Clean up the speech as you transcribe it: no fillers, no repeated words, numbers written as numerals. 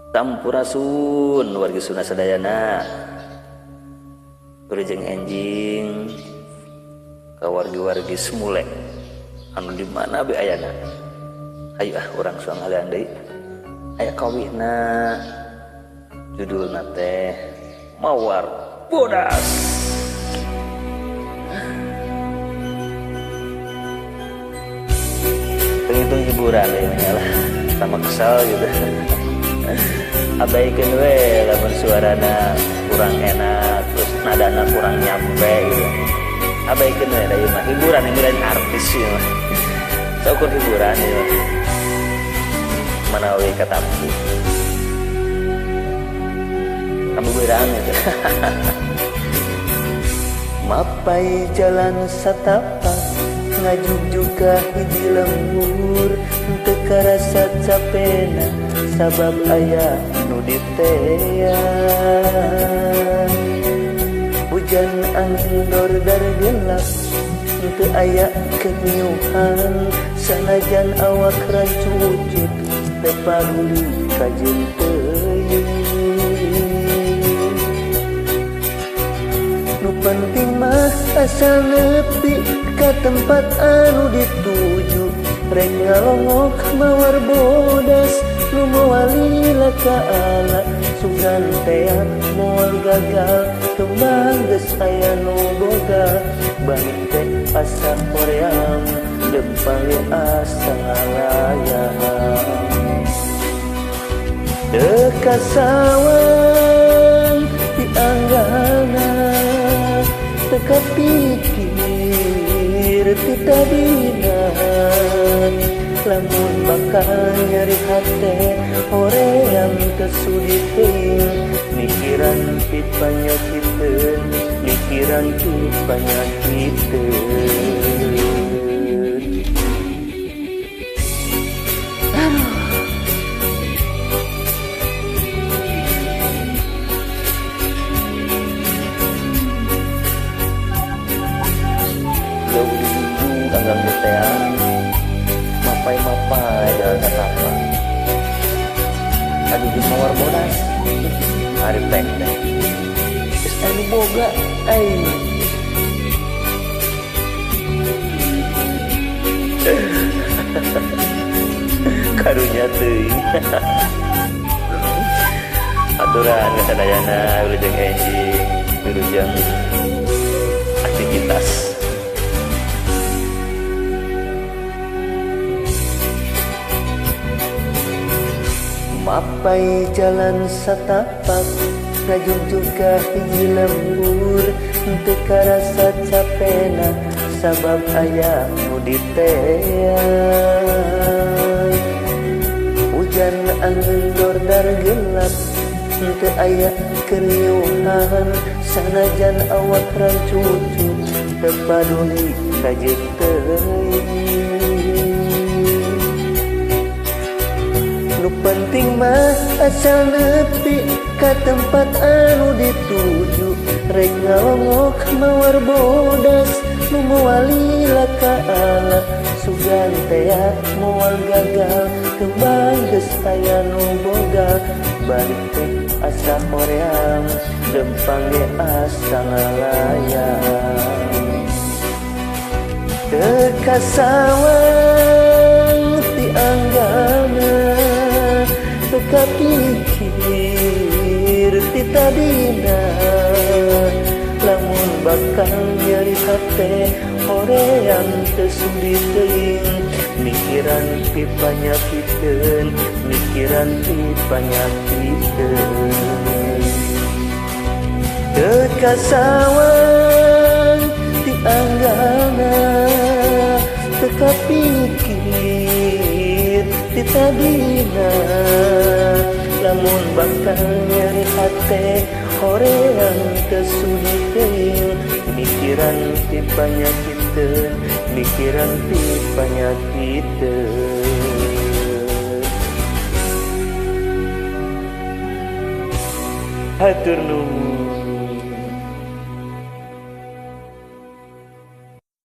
Sampurasun wargi Sunda sadayana, kurang enjing ka wargi-wargi semule anu di mana be ayana. Hayu urang suang ngalian deui. Aya kawihna judulna teh Mawar Bodas. Penghitung hiburan ini lah, sama kesal gitu. Abaikan we lamun suarana kurang enak, terus nadana kurang nyampe gitu. Abaikan we dari mah hiburan yang lain artis ya. Saukur hiburan ya. Manawi kataku. Kamu berang itu. Mapai jalan satapak ngajuk juga hiji lembur teu karasa capena sabab aya nu ditean. Hujan angin dordar gelap teu aya kenyuhan sanajan awak rancucut teu paduli ka jeung teuing. Nu penting mah asal nepi ka tempat anu dituju, rek ngalongok mawar bodas nu moal lila ka ala sugan teak moal gagal kembang geus aya nu boga balik teh asa hoream dempang asa ngalayang teu kasawang di anggana teu kapikir ti tadina lamun bakal nyari hate hoream teu sudi teuing mikiran ti panyakiteun mikiran ti panyakiteun. Tanggang betean mapai jalan apa aduh di mawar bodas hari tek deh terus anu boga karunya teuing aturan kasadayana wilujeng enjing wilujeng aktivitas. Mapai jalan satapak ngajung juga hiji lembur teu karasa capena sabab aya nu ditean. Hujan angin dordar gelap teu aya keriuhan sanajan awak rancucut teu paduli ka jeung teuing. Nu penting mah asal nepi ka tempat anu dituju, rek ngalongok mawar bodas nu moal lila ka ala sugan teak moal gagal kembang geus aya nu boga balik teh asa hoream dempang ge asa ngalayang teu kasawang ti anggana teu kapikir ti tadina lamun bakal nyari hate hoream teu sudi teuing mikiran ti panyakiteun mikiran ti panyakiteun teu kasawang ti anggana teu kapikir ti tadina lamun bakal nyari hate hoream teu sudi teuing mikiran ti panyakiteun mikiran ti panyakiteun. Hatur nuhun.